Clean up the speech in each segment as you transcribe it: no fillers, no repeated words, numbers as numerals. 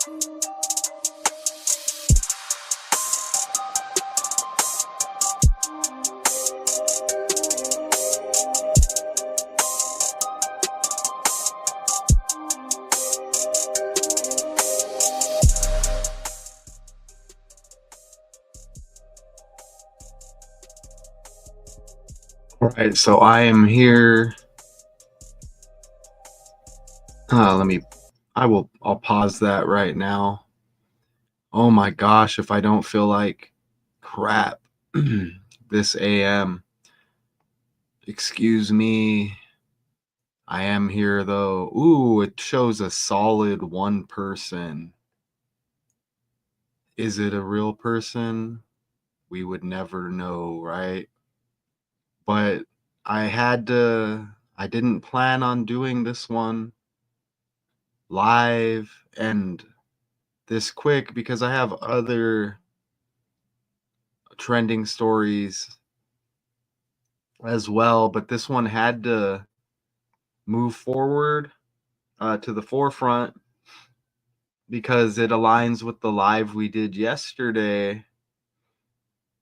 All right, so I am here. I'll pause that right now. Oh my gosh, if I don't feel like crap this AM. Excuse me. I am here though. Ooh, it shows a solid one person. Is it a real person? We would never know, right? But I didn't plan on doing this one live and this quick because I have other trending stories as well, but this one had to move forward to the forefront because it aligns with the live we did yesterday.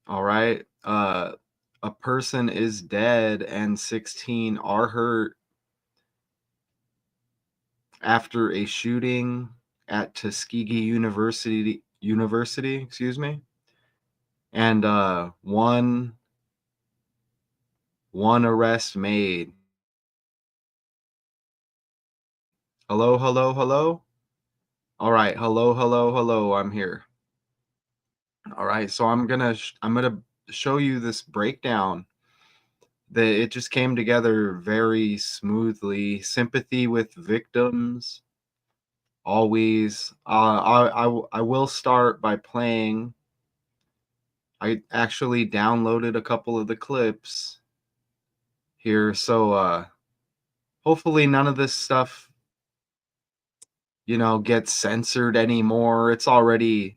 All right. A person is dead and 16 are hurt after a shooting at Tuskegee University, excuse me. And one arrest made. Hello, hello, hello. All right, hello, hello, hello. I'm here. All right, so I'm gonna show you this breakdown. That it just came together very smoothly. Sympathy with victims, always. I will start by playing. I actually downloaded a couple of the clips here, so hopefully none of this stuff, gets censored anymore. It's already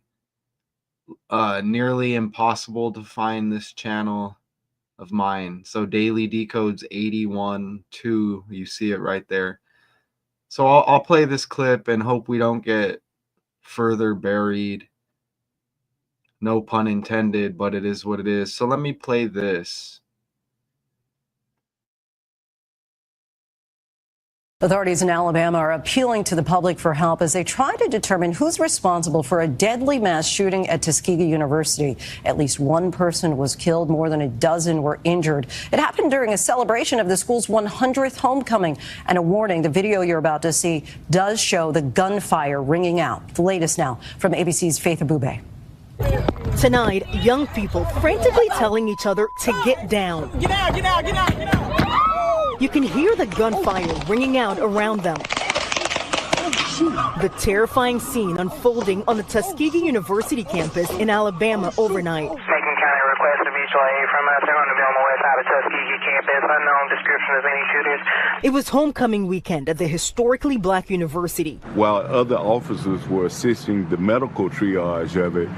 nearly impossible to find this channel of mine. So Daily Decodes 81.2, you see it right there. So I'll play this clip and hope we don't get further buried. No pun intended, but it is what it is. So let me play this. Authorities in Alabama are appealing to the public for help as they try to determine who's responsible for a deadly mass shooting at Tuskegee University. At least one person was killed, more than a dozen were injured. It happened during a celebration of the school's 100th homecoming. And a warning, the video you're about to see does show the gunfire ringing out. The latest now from ABC's Faith Abube. Tonight, young people frantically telling each other to get down. Get out, get out, get out, get out. You can hear the gunfire ringing out around them. The terrifying scene unfolding on the Tuskegee University campus in Alabama overnight. Macon County requested mutual aid from us. They're on the west side of Tuskegee campus. Unknown description of any shooters. It was homecoming weekend at the historically black university. While other officers were assisting the medical triage of it,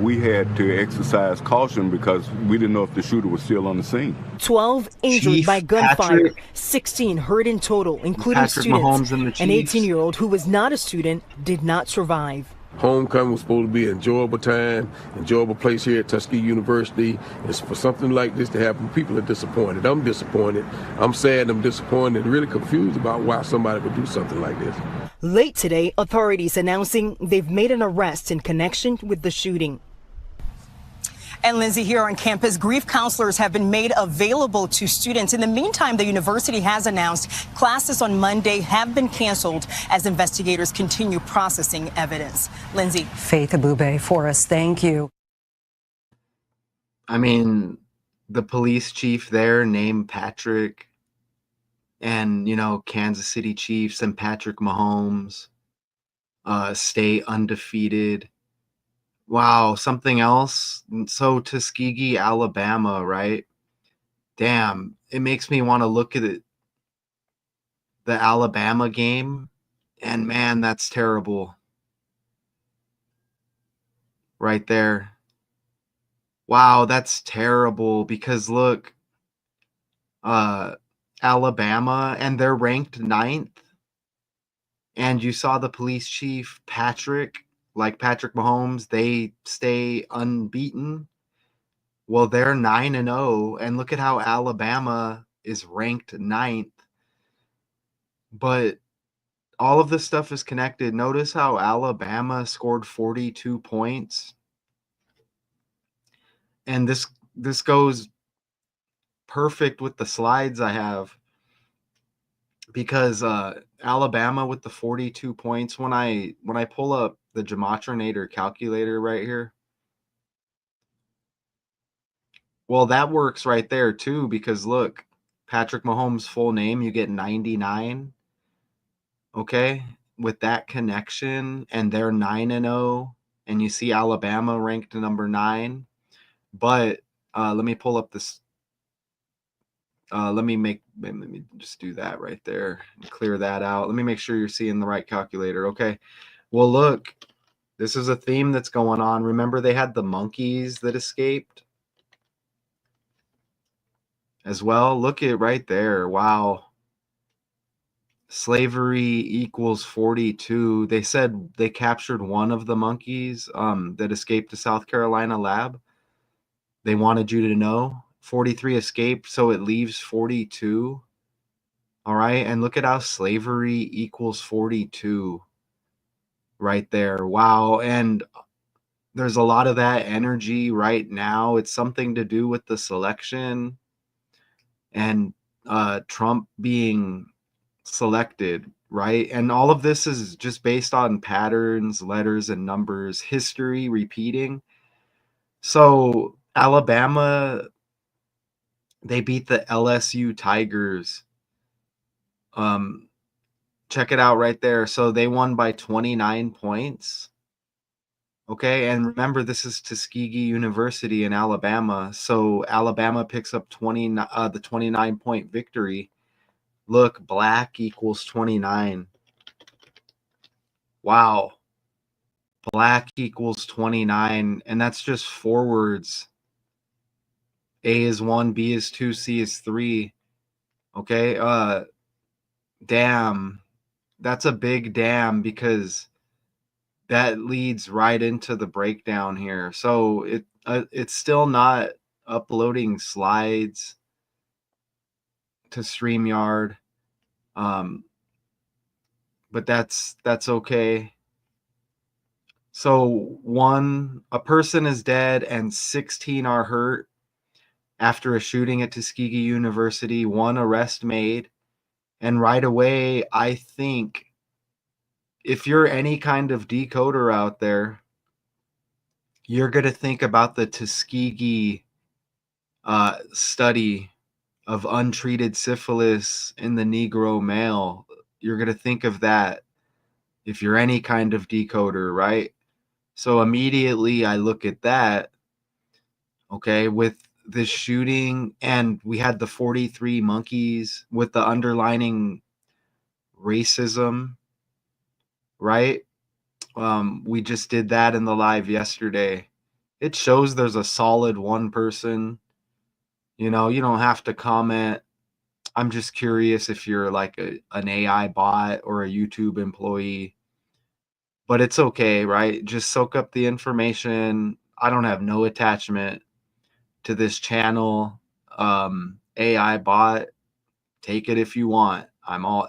we had to exercise caution because we didn't know if the shooter was still on the scene. 12 injured Chief by gunfire, Patrick, 16 hurt in total, including Patrick students. Mahomes and the An Chiefs. 18-year-old who was not a student did not survive. Homecoming was supposed to be an enjoyable time, enjoyable place here at Tuskegee University. It's for something like this to happen. People are disappointed. I'm disappointed. I'm sad. I'm disappointed and really confused about why somebody would do something like this. Late today, authorities announcing they've made an arrest in connection with the shooting. And Lindsay, here on campus, grief counselors have been made available to students. In the meantime, the university has announced classes on Monday have been canceled as investigators continue processing evidence. Lindsay. Faith Abube for us. Thank you. I mean, the police chief there named Patrick, and, Kansas City Chiefs and Patrick Mahomes stay undefeated. Wow, something else. So Tuskegee, Alabama, right? Damn, it makes me want to look at it, the Alabama game, and man, that's terrible. Right there. Wow, that's terrible because look, Alabama, and they're ranked 9th. And you saw the police chief, Patrick, like Patrick Mahomes, they stay unbeaten. Well, they're 9-0, and look at how Alabama is ranked 9th. But all of this stuff is connected. Notice how Alabama scored 42 points. And this goes perfect with the slides I have, because Alabama with the 42 points, when I pull up the Gematrinator calculator right here, well, that works right there too, because look, Patrick Mahomes' full name, you get 99. Okay, with that connection, and they're 9-0, and you see Alabama ranked number 9. But let me pull up this. Let me just do that right there and clear that out. Let me make sure you're seeing the right calculator. Okay. Well, look, this is a theme that's going on. Remember, they had the monkeys that escaped as well. Look at right there. Wow. Slavery equals 42. They said they captured one of the monkeys that escaped the South Carolina lab. They wanted you to know 43 escaped, so it leaves 42. All right. And look at how slavery equals 42 right there. Wow. And there's a lot of that energy right now. It's something to do with the selection and Trump being selected, right? And all of this is just based on patterns, letters, and numbers, history repeating. So Alabama, they beat the LSU Tigers. Check it out right there. So they won by 29 points. Okay, and remember, this is Tuskegee University in Alabama. So Alabama picks up the 29-point victory. Look, black equals 29. Wow. Black equals 29, and that's just forwards. A is 1, B is 2, C is 3. Okay, damn. That's a big damn, because that leads right into the breakdown here. So it's still not uploading slides to StreamYard, but that's okay. So a person is dead and 16 are hurt after a shooting at Tuskegee University. 1 arrest made, and right away, I think if you're any kind of decoder out there, you're going to think about the Tuskegee study of untreated syphilis in the Negro male. You're going to think of that if you're any kind of decoder, right? So immediately I look at that, okay, with this shooting, and we had the 43 monkeys with the underlining racism, right? We just did that in the live yesterday. It shows there's a solid one person. You know, you don't have to comment. I'm just curious if you're like an AI bot or a YouTube employee. But it's okay, right? Just soak up the information. I don't have no attachment to this channel. AI bot, take it if you want.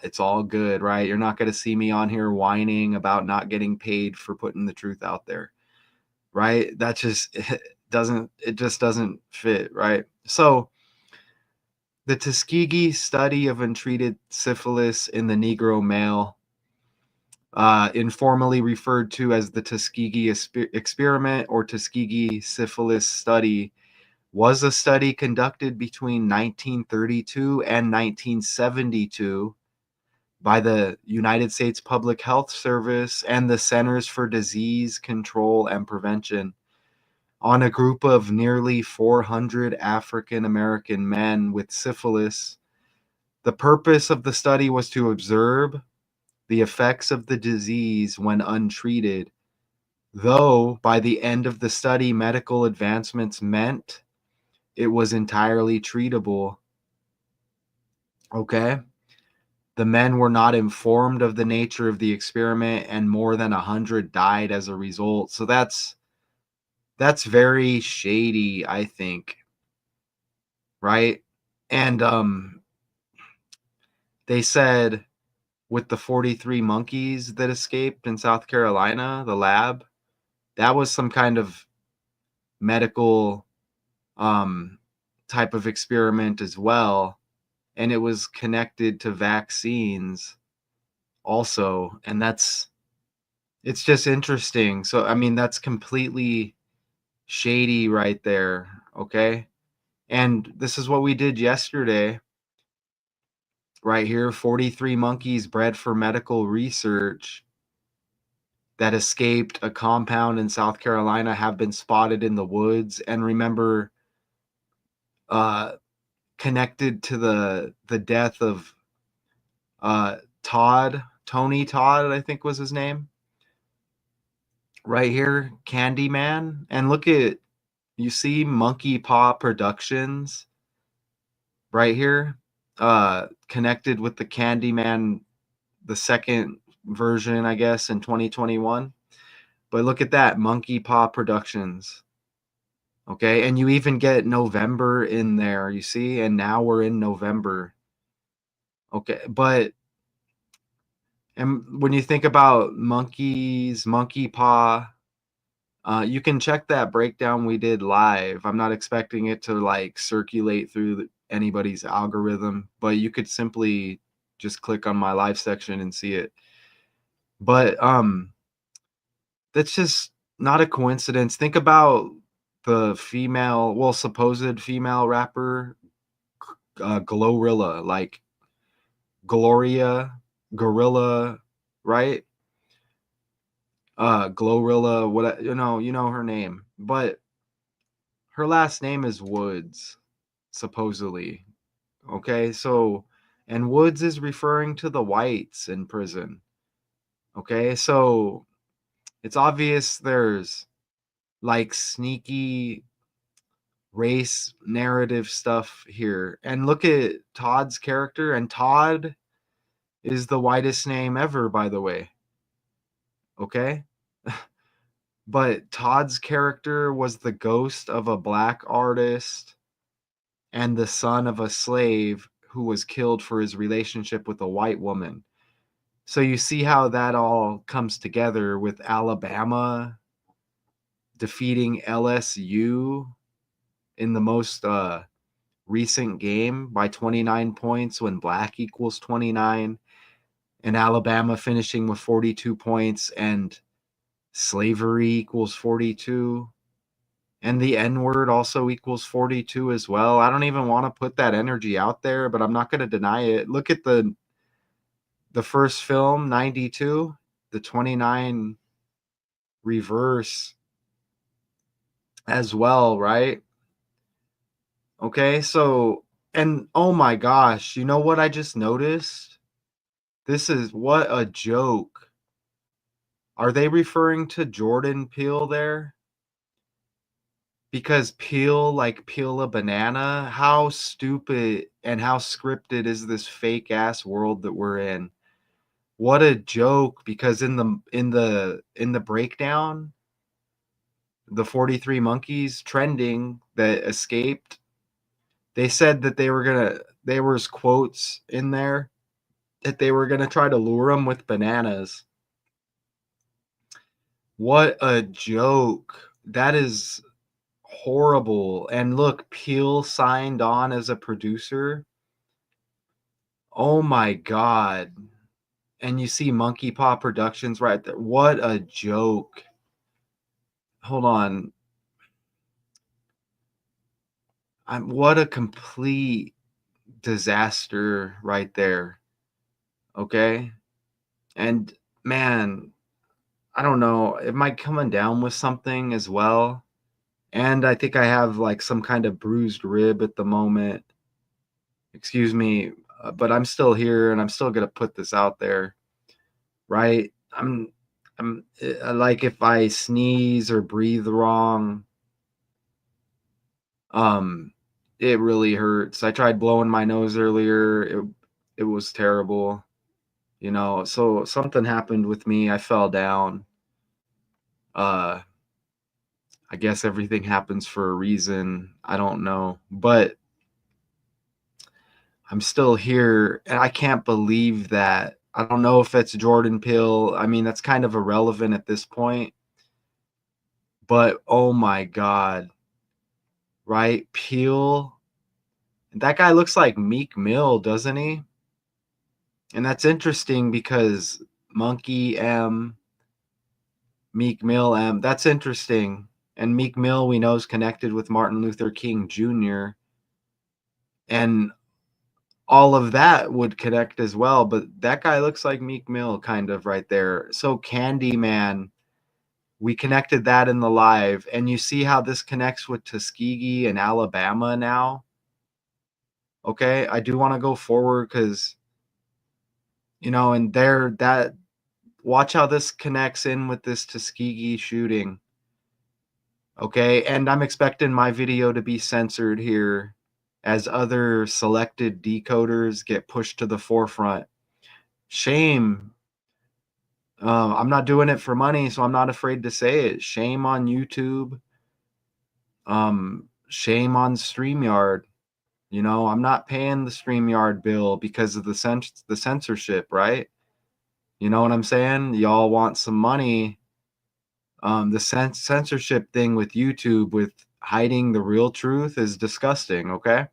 It's all good, right? You're not going to see me on here whining about not getting paid for putting the truth out there, right? That just doesn't fit, right? So the Tuskegee study of untreated syphilis in the Negro male, informally referred to as the Tuskegee experiment or Tuskegee syphilis study, was a study conducted between 1932 and 1972 by the United States Public Health Service and the Centers for Disease Control and Prevention on a group of nearly 400 African American men with syphilis. The purpose of the study was to observe the effects of the disease when untreated, though by the end of the study, medical advancements meant it was entirely treatable. Okay? The men were not informed of the nature of the experiment, and more than 100 died as a result. So that's very shady, I think, right? And they said with the 43 monkeys that escaped in South Carolina, the lab, that was some kind of medical type of experiment as well, and it was connected to vaccines also, and it's just interesting. So I mean, that's completely shady right there, okay? And this is what we did yesterday right here. 43 monkeys bred for medical research that escaped a compound in South Carolina have been spotted in the woods. And remember, connected to the death of Tony Todd, I think was his name, right here, Candyman. And look at, you see Monkey Paw Productions right here, connected with the Candyman, the second version, I guess, in 2021. But look at that, Monkey Paw Productions. Okay, and you even get November in there, you see, and now we're in November. Okay, but and when you think about monkeys, monkey paw, you can check that breakdown we did live. I'm not expecting it to like circulate through anybody's algorithm, but you could simply just click on my live section and see it. But that's just not a coincidence. Think about the female, well, supposed female rapper, Glorilla, like Gloria, Gorilla, right? Glorilla, what, you know her name, but her last name is Woods, supposedly. Okay, so, and Woods is referring to the whites in prison. Okay, so it's obvious there's like sneaky race narrative stuff here. And look at Todd's character, and Todd is the whitest name ever, by the way. Okay? But Todd's character was the ghost of a black artist and the son of a slave who was killed for his relationship with a white woman. So you see how that all comes together with Alabama defeating LSU in the most recent game by 29 points when black equals 29, and Alabama finishing with 42 points and slavery equals 42, and the N-word also equals 42 as well. I don't even want to put that energy out there, but I'm not going to deny it. Look at the first film, 92, the 29 reverse as well, right? Okay, so, and oh my gosh, you know what I just noticed? This is, what a joke. Are they referring to Jordan Peele there? Because peel, like peel a banana, how stupid and how scripted is this fake ass world that we're in? What a joke, because in the breakdown, the 43 monkeys trending that escaped, they said that there was quotes in there that they were gonna try to lure them with bananas. What a joke. That is horrible. And look, Peel signed on as a producer. Oh my God. And you see Monkey Paw Productions right there. What a joke. Hold on. What a complete disaster right there. Okay? And man, I don't know. Am I coming down with something as well? And I think I have like some kind of bruised rib at the moment. Excuse me, but I'm still here and I'm still going to put this out there, right? I'm like, if I sneeze or breathe wrong, it really hurts. I tried blowing my nose earlier. It was terrible, you know. So something happened with me. I fell down. Uh, I guess everything happens for a reason. I don't know, but I'm still here, and I can't believe that. I don't know if it's Jordan Peele. I mean, that's kind of irrelevant at this point, but oh my God, right? Peele, that guy looks like Meek Mill, doesn't he? And that's interesting because Monkey M, Meek Mill M, that's interesting. And Meek Mill, we know, is connected with Martin Luther King Jr. And all of that would connect as well. But that guy looks like Meek Mill kind of right there. So Candyman, we connected that in the live. And you see how this connects with Tuskegee and Alabama now. Okay, I do want to go forward because, you know, and there, that, watch how this connects in with this Tuskegee shooting. Okay, and I'm expecting my video to be censored here as other selected decoders get pushed to the forefront. Shame. I'm not doing it for money, so I'm not afraid to say it. Shame on YouTube. Shame on StreamYard. You know, I'm not paying the StreamYard bill because of the censorship, right? You know what I'm saying? Y'all want some money. The censorship thing with YouTube, with hiding the real truth, is disgusting, okay?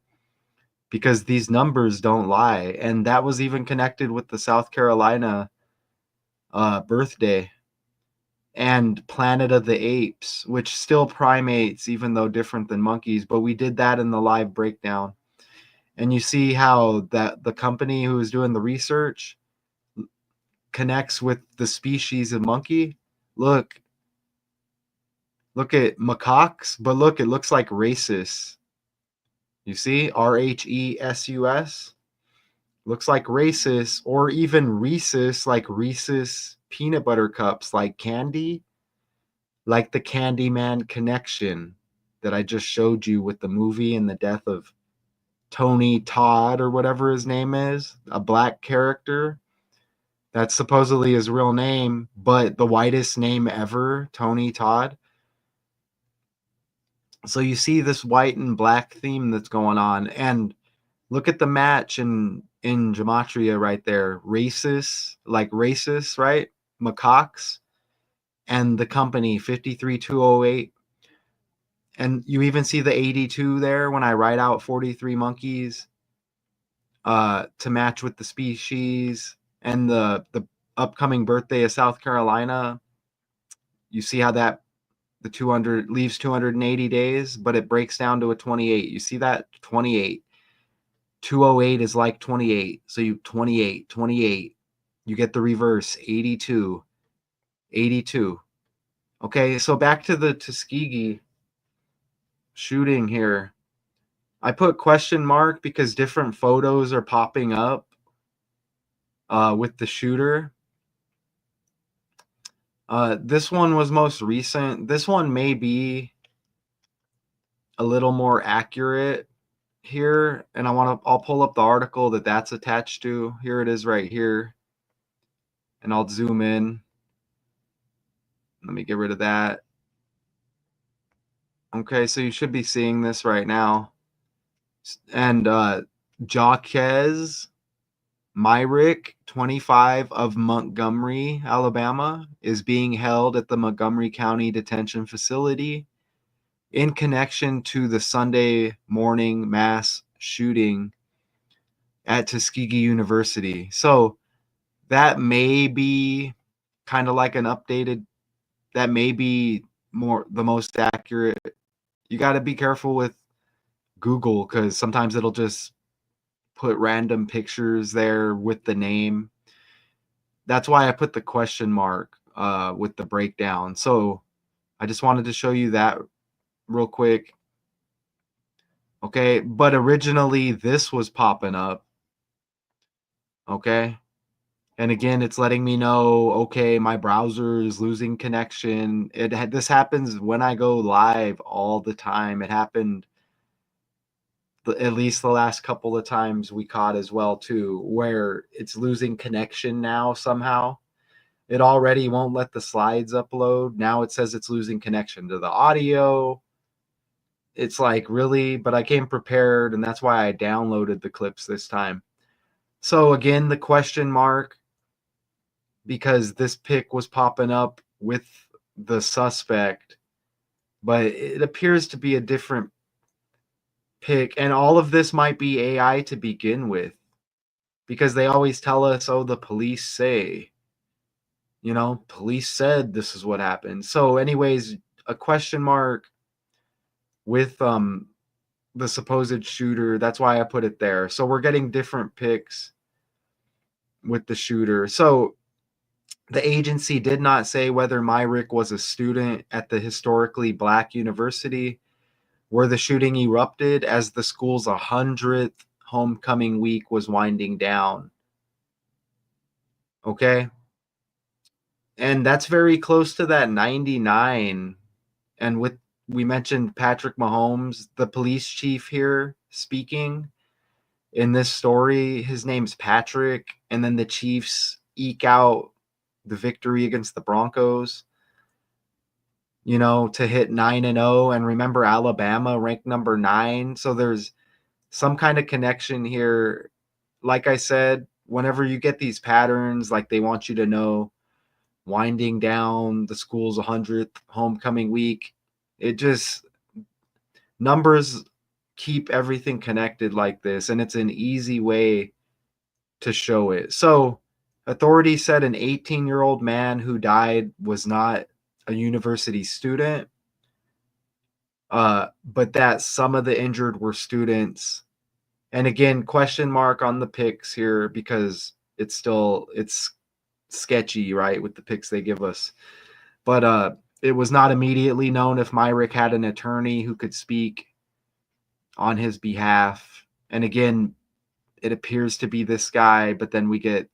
Because these numbers don't lie. And that was even connected with the South Carolina birthday and Planet of the Apes, which still primates, even though different than monkeys. But we did that in the live breakdown. And you see how that the company who is doing the research connects with the species of monkey. Look at macaques, but look, it looks like rhesus. You see, Rhesus looks like rhesus, or even rhesus, like Reese's peanut butter cups, like candy, like the Candyman connection that I just showed you with the movie and the death of Tony Todd or whatever his name is, a black character. That's supposedly his real name, but the whitest name ever, Tony Todd. So you see this white and black theme that's going on, and look at the match in gematria right there. Racist, like racist, right? Macaques and the company 53208. And you even see the 82 there when I write out 43 monkeys to match with the species and the upcoming birthday of South Carolina. You see how that the 200 leaves 280 days, but it breaks down to a 28. You see that 28. 208 is like 28. So you 28, 28. You get the reverse 82, 82. Okay, so back to the Tuskegee shooting here. I put question mark because different photos are popping up with the shooter. This one was most recent. This one may be a little more accurate here, and I'll pull up the article that's attached to. Here it is right here, and I'll zoom in. Let me get rid of that. Okay, so you should be seeing this right now. And Jaquez Myrick, 25, of Montgomery, Alabama, is being held at the Montgomery County Detention Facility in connection to the Sunday morning mass shooting at Tuskegee University. So that may be kind of like an updated, that may be more the most accurate. You got to be careful with Google because sometimes it'll just put random pictures there with the name. That's why I put the question mark with the breakdown. So I just wanted to show you that real quick. Okay, but originally this was popping up. Okay, and again, it's letting me know, okay, my browser is losing connection. This happens when I go live all the time. It happened at least the last couple of times we caught as well too, where it's losing connection now somehow. It already won't let the slides upload. Now it says it's losing connection to the audio. It's like, really? But I came prepared, and that's why I downloaded the clips this time. So again, the question mark, because this pic was popping up with the suspect, but it appears to be a different pic. And all of this might be AI to begin with, because they always tell us, oh, the police say, police said this is what happened. So anyways, a question mark with the supposed shooter. That's why I put it there. So we're getting different pics with the shooter. So the agency did not say whether Myrick was a student at the historically black university where the shooting erupted, as the school's 100th homecoming week was winding down. Okay? And that's very close to that 99. And we mentioned Patrick Mahomes, the police chief here speaking in this story. His name's Patrick, and then the Chiefs eke out the victory against the Broncos, to hit 9-0. And remember, Alabama ranked number 9. So there's some kind of connection here. Like I said, whenever you get these patterns, like they want you to know, winding down the school's 100th homecoming week, it just, numbers keep everything connected like this, and it's an easy way to show it. So authorities said an 18-year-old man who died was not a university student, but that some of the injured were students. And again, question mark on the pics here, because it's sketchy, right, with the pics they give us. But it was not immediately known if Myrick had an attorney who could speak on his behalf. And again, it appears to be this guy, but then we get,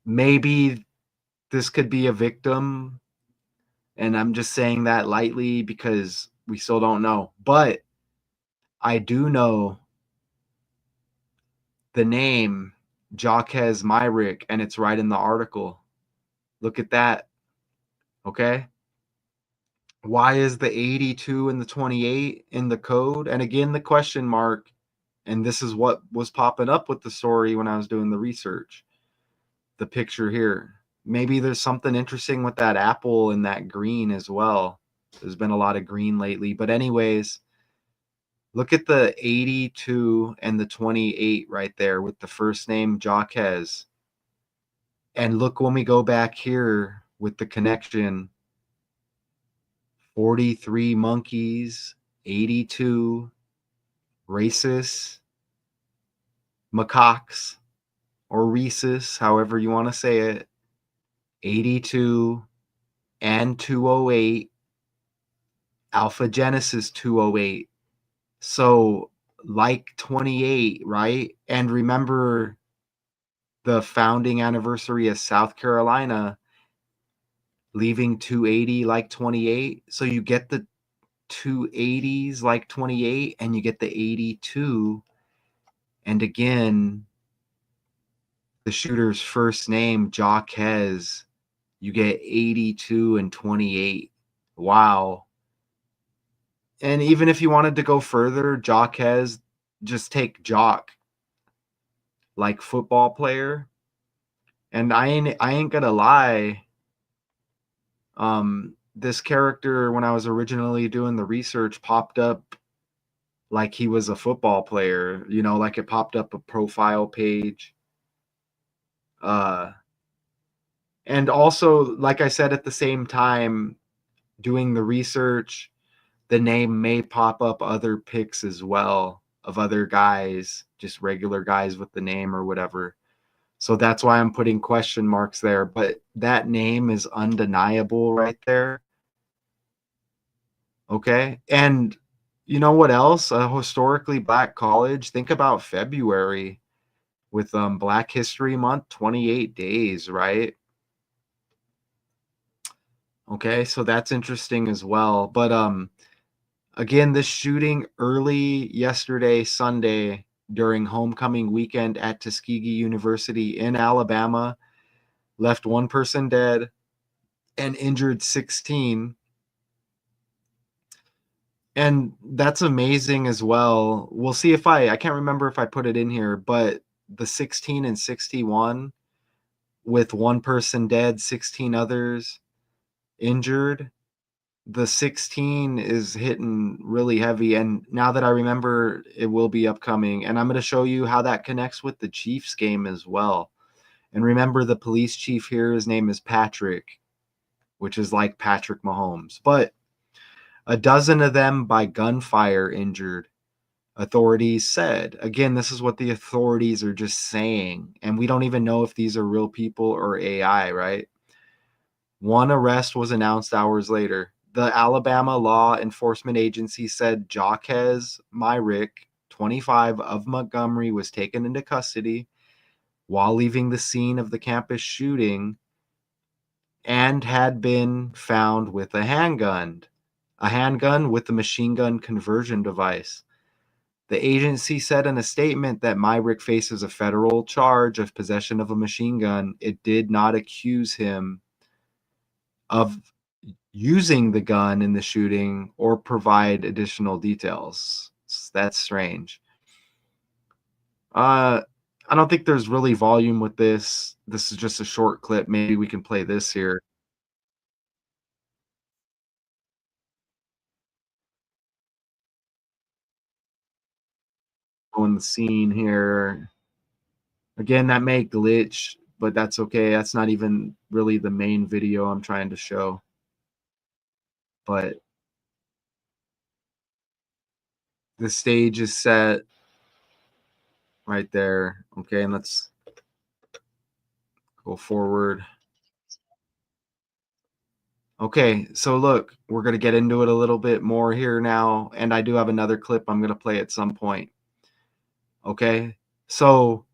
maybe this could be a victim. And I'm just saying that lightly because we still don't know. But I do know the name, Jaquez Myrick, and it's right in the article. Look at that. Okay. Why is the 82 and the 28 in the code? And again, the question mark. And this is what was popping up with the story when I was doing the research. The picture here. Maybe there's something interesting with that apple and that green as well. There's been a lot of green lately. But anyways, look at the 82 and the 28 right there with the first name Jaquez. And look, when we go back here with the connection, 43 monkeys, 82 racist macaques, or rhesus, however you want to say it, 82 and 208, Alpha Genesis 208. So like 28, right? And remember the founding anniversary of South Carolina, leaving 280 like 28. So you get the 280s like 28, and you get the 82. And again, the shooter's first name, Jaquez, you get 82 and 28. Wow. And even if you wanted to go further, Jaquez, just take Jock, like football player. And I ain't gonna lie, this character, when I was originally doing the research, popped up like he was a football player, like it popped up a profile page. And also, like I said, at the same time, doing the research, the name may pop up other pics as well of other guys, just regular guys with the name or whatever. So that's why I'm putting question marks there. But that name is undeniable right there. Okay. And you know what else? A historically black college. Think about February with Black History Month, 28 days, right? Okay, so that's interesting as well. But Again, this shooting early yesterday, Sunday, during homecoming weekend at Tuskegee University in Alabama, left one person dead and injured 16. And that's amazing as well. We'll see if I can't remember if I put it in here, but the 16 and 61 with one person dead, 16 others injured. The 16 is hitting really heavy. And now that I remember, it will be upcoming. And I'm going to show you how that connects with the Chiefs game as well. And remember, the police chief here, his name is Patrick, which is like Patrick Mahomes. But a dozen of them by gunfire injured, authorities said. Again, this is what the authorities are just saying. And we don't even know if these are real people or AI, right? One arrest was announced hours later. The Alabama Law Enforcement Agency said Jaquez Myrick, 25, of Montgomery, was taken into custody while leaving the scene of the campus shooting and had been found with a handgun with a machine gun conversion device. The agency said in a statement that Myrick faces a federal charge of possession of a machine gun. It did not accuse him of using the gun in the shooting or provide additional details. That's strange. I don't think there's really volume with this. This is just a short clip. Maybe we can play this here. On the scene here. Again, that may glitch, but that's okay. That's not even really the main video I'm trying to show. But the stage is set right there. Okay, and let's go forward. Okay, so look, we're going to get into it a little bit more here now, and I do have another clip I'm going to play at some point. Okay, so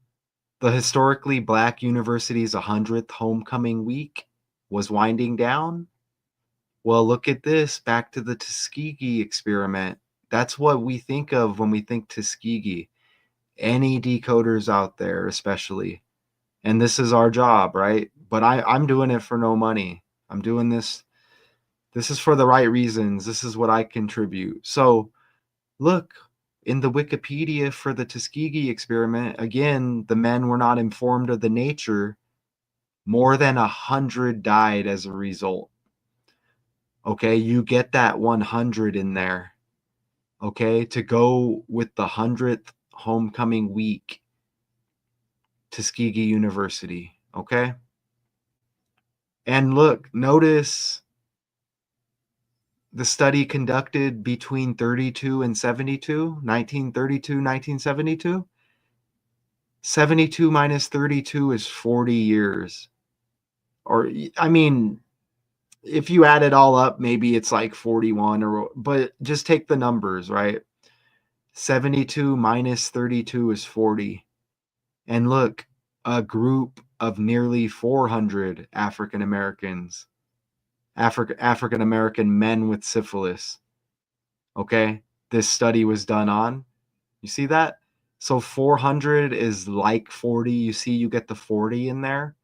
the historically black university's 100th homecoming week was winding down. Well, look at this, back to the Tuskegee experiment. That's what we think of when we think Tuskegee. Any decoders out there, especially. And this is our job, right? But I'm doing it for no money. I'm doing this. This is for the right reasons. This is what I contribute. So look, in the Wikipedia for the Tuskegee experiment, again, the men were not informed of the nature. More than 100 died as a result. Okay, you get that 100 in there. Okay, to go with the 100th homecoming week, Tuskegee University. Okay. And look, notice the study conducted between 32 and 72, 1932, 1972. 72 minus 32 is 40 years. Or, I mean, if you add it all up, maybe it's like 41 but just take the numbers, right? 72 minus 32 is 40. And look, a group of nearly 400 African Americans, African American men with syphilis. Okay, this study was done on. You see that? So 400 is like 40. You see, you get the 40 in there.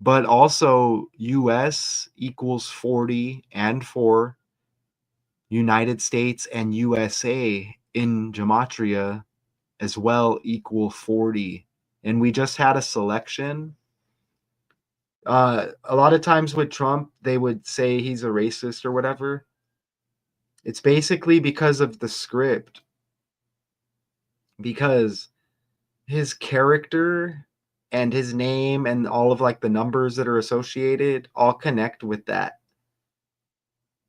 But also, US equals 40 and 4. United States and USA in gematria as well equal 40. And we just had a selection. A lot of times with Trump, they would say he's a racist or whatever. It's basically because of the script. Because his character and his name and all of like the numbers that are associated all connect with that.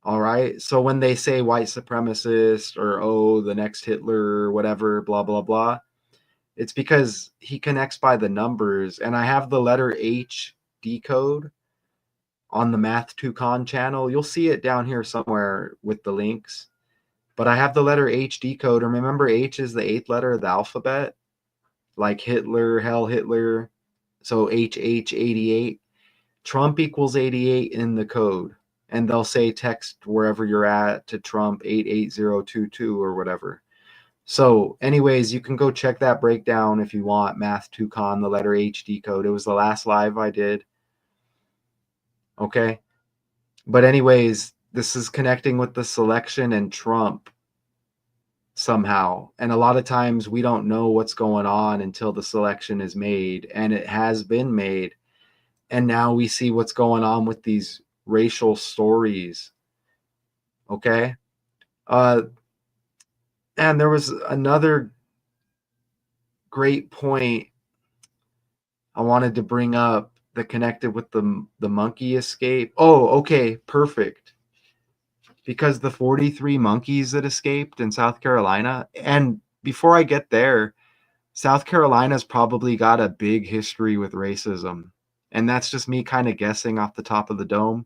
All right. So when they say white supremacist or, oh, the next Hitler or whatever, blah, blah, blah, it's because he connects by the numbers. And I have the letter H decode on the Math 2 Con channel. You'll see it down here somewhere with the links. But I have the letter H decode. And remember, H is the 8th letter of the alphabet, like Hitler, Hell Hitler. So HH 88. Trump equals 88 in the code. and they'll say text wherever you're at to Trump 88022 or whatever. So anyways, you can go check that breakdown if you want. Math 2Con, the letter H decode. It was the last live I did. Okay. But anyways, this is connecting with the selection and Trump somehow. And a lot of times we don't know what's going on until the selection is made, and it has been made. And now we see what's going on with these racial stories. Okay. And there was another great point I wanted to bring up that connected with the monkey escape. Oh, okay, perfect. Because the 43 monkeys that escaped in South Carolina, and before I get there, South Carolina's probably got a big history with racism. And that's just me kind of guessing off the top of the dome.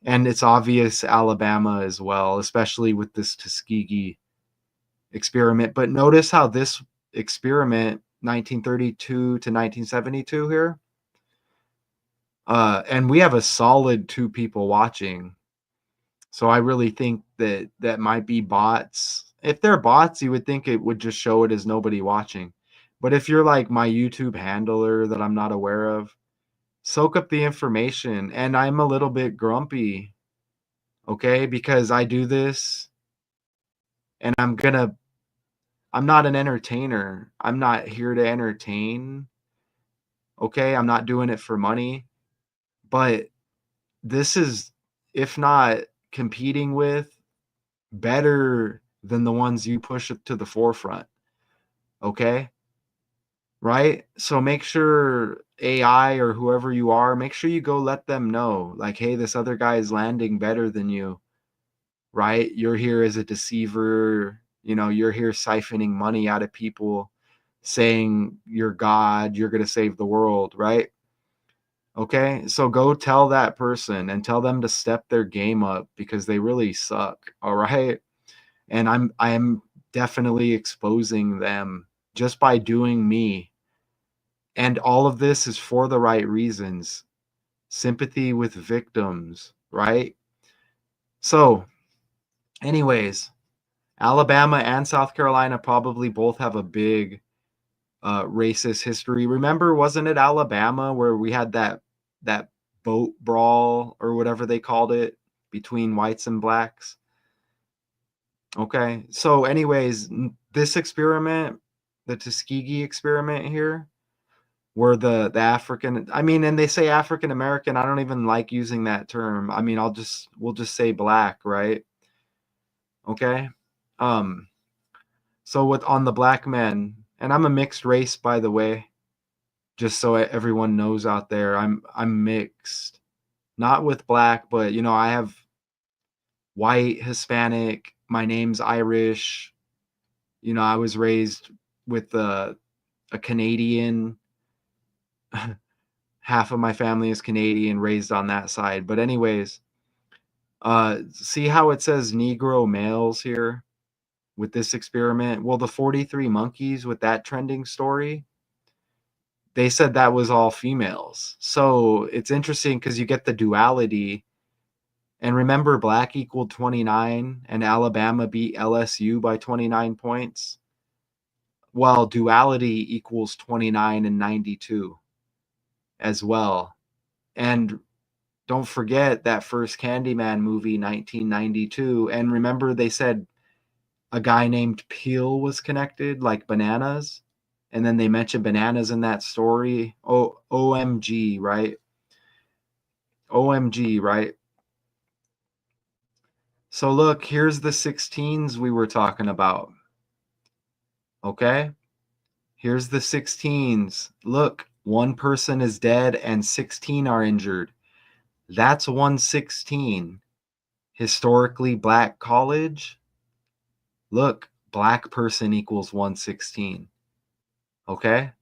And it's obvious Alabama as well, especially with this Tuskegee experiment. But notice how this experiment, 1932 to 1972 here, and we have a solid 2 people watching. So I really think that that might be bots. If they're bots, you would think it would just show it as nobody watching. But if you're like my YouTube handler that I'm not aware of, soak up the information. And I'm a little bit grumpy, okay, because I do this and I'm not an entertainer. I'm not here to entertain. Okay, I'm not doing it for money. But this is, if not competing with, better than the ones you push it to the forefront. Okay? Right? So make sure AI or whoever you are, make sure you go let them know, like, hey, this other guy is landing better than you. Right? You're here as a deceiver. You're here siphoning money out of people, saying you're God, you're going to save the world. Right? Okay, so go tell that person and tell them to step their game up because they really suck. All right. And I'm definitely exposing them just by doing me. And all of this is for the right reasons. Sympathy with victims, right? So, anyways, Alabama and South Carolina probably both have a big racist history. Remember, wasn't it Alabama where we had that boat brawl or whatever they called it between whites and blacks? Okay. So anyways, this experiment, the Tuskegee experiment here, where the African, I mean, and they say African American, I don't even like using that term. I mean, we'll just say black, right? Okay. Um so with on the black men, and I'm a mixed race by the way, just so everyone knows out there, I'm mixed. Not with black, but I have white, Hispanic, my name's Irish. I was raised with a Canadian. Half of my family is Canadian, raised on that side. But anyways, see how it says Negro males here with this experiment? Well, the 43 monkeys with that trending story, they said that was all females. So it's interesting because you get the duality. And remember, black equaled 29 and Alabama beat LSU by 29 points. Well, duality equals 29 and 92 as well. And don't forget that first Candyman movie, 1992. And remember, they said a guy named Peel was connected, like bananas. And then they mentioned bananas in that story. Oh, OMG, right? OMG, right? So look, here's the 16s we were talking about. Okay? Here's the 16s. Look, one person is dead and 16 are injured. That's 116. Historically black college. Look, black person equals 116. Okay?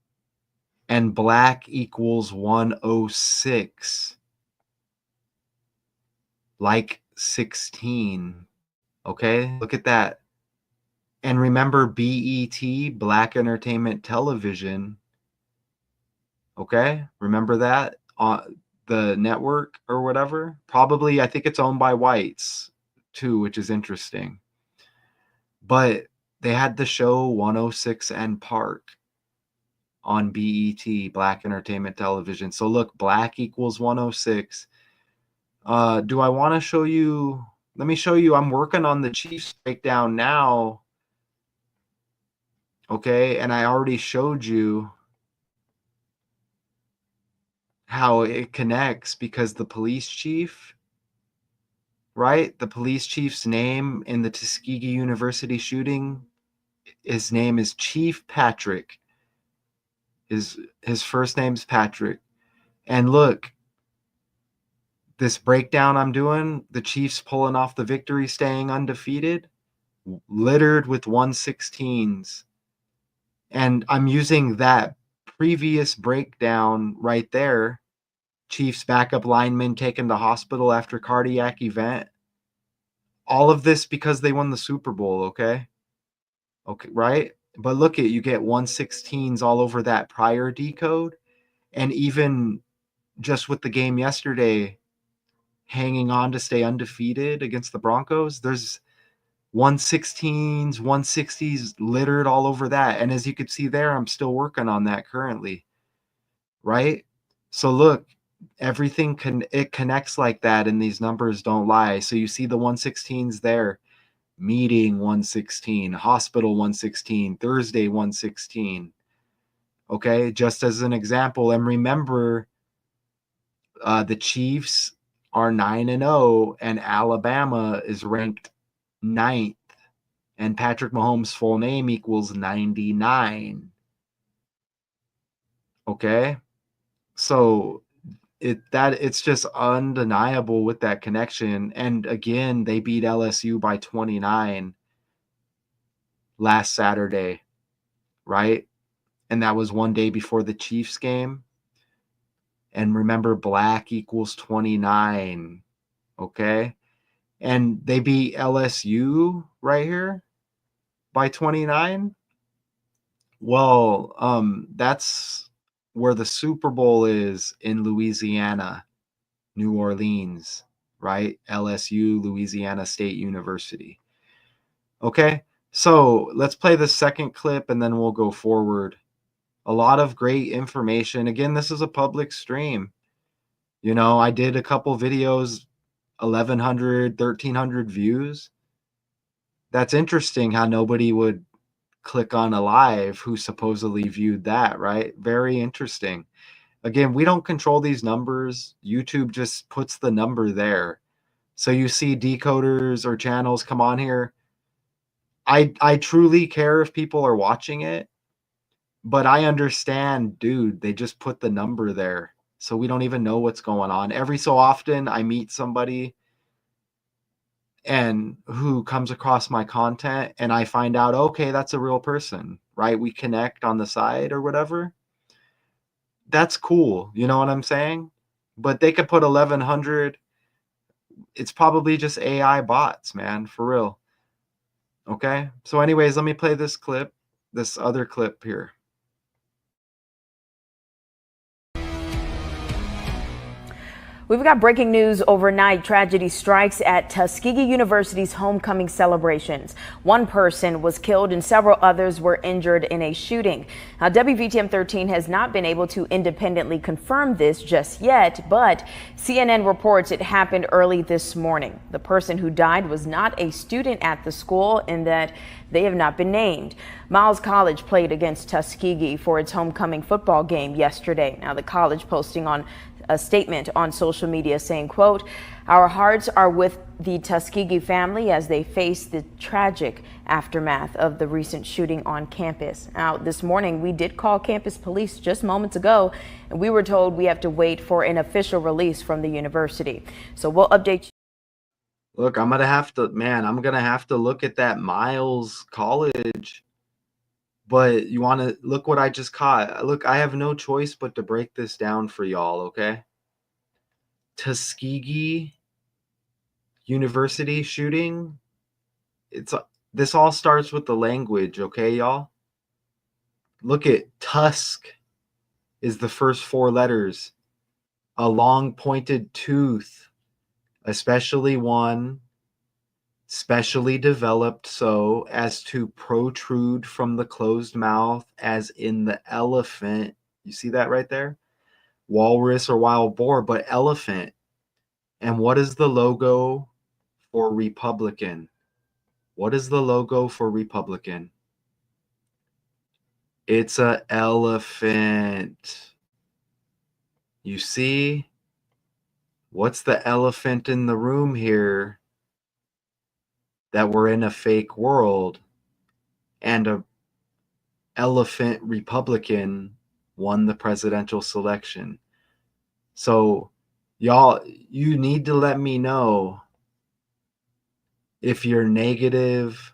And black equals 106. Like 16. Okay? Look at that. And remember BET, Black Entertainment Television. Okay? Remember that? the network or whatever. Probably, I think it's owned by whites too, which is interesting. But they had the show 106 and Park on BET, Black Entertainment Television. So look, black equals 106. Do I want to show you? Let me show you. I'm working on the Chiefs breakdown now. Okay, and I already showed you how it connects because the police chief, right? The police chief's name in the Tuskegee University shooting, his name is Chief Patrick. His first name's Patrick. And look, this breakdown I'm doing, the Chiefs pulling off the victory, staying undefeated, littered with 116s. And I'm using that previous breakdown right there. Chiefs backup lineman taken to hospital after cardiac event. All of this because they won the Super Bowl, okay? Okay, right? But look at, you get 116s all over that prior decode. And even just with the game yesterday, hanging on to stay undefeated against the Broncos, there's 116s, 160s littered all over that. And as you could see there, I'm still working on that currently, right? So look, everything it connects like that, and these numbers don't lie. So you see the 116s there. Meeting 116, hospital 116, Thursday 116. Okay, just as an example. And remember, the Chiefs are 9-0, and Alabama is ranked 9th, and Patrick Mahomes' full name equals 99. Okay, so it's just undeniable with that connection. And again, they beat LSU by 29 last Saturday, right? And that was one day before the Chiefs game. And remember, black equals 29, okay? And they beat LSU right here by 29. Well, that's where the Super Bowl is, in Louisiana, New Orleans, right? LSU, Louisiana State University. Okay, so let's play the second clip and then we'll go forward. A lot of great information. Again, this is a public stream. You know, I did a couple videos, 1,100, 1,300 views. That's interesting how nobody would click on a live who supposedly viewed that, right? Very interesting. Again, we don't control these numbers. YouTube just puts the number there. So you see decoders or channels come on here. I truly care if people are watching it, but I understand, dude, they just put the number there. So we don't even know what's going on. Every so often I meet somebody and who comes across my content and I find out, okay, that's a real person, right? We connect on the side or whatever. That's cool. You know what I'm saying? But they could put 1,100. It's probably just AI bots, man, for real. Okay. So anyways, let me play this clip, this other clip here. We've got breaking news overnight. Tragedy strikes at Tuskegee University's homecoming celebrations. One person was killed and several others were injured in a shooting. Now, WVTM 13 has not been able to independently confirm this just yet, but CNN reports it happened early this morning. The person who died was not a student at the school, and that they have not been named. Miles College played against Tuskegee for its homecoming football game yesterday. Now, the college posting on a statement on social media saying, quote, "Our hearts are with the Tuskegee family as they face the tragic aftermath of the recent shooting on campus." Now, this morning we did call campus police just moments ago, and we were told we have to wait for an official release from the university. So we'll update you. Look, I'm gonna have to look at that Miles College. But you want to look what I just caught. Look, I have no choice but to break this down for y'all, okay? Tuskegee University shooting. This all starts with the language, okay, y'all? Look at Tusk is the first 4 letters. a long pointed tooth, especially one specially developed so as to protrude from the closed mouth, as in the elephant. You see that right there? Walrus or wild boar, but elephant. And what is the logo for Republican? What is the logo for Republican? It's an elephant. You see? What's the elephant in the room here? That we're in a fake world and a elephant Republican won the presidential selection. So y'all, you need to let me know if you're negative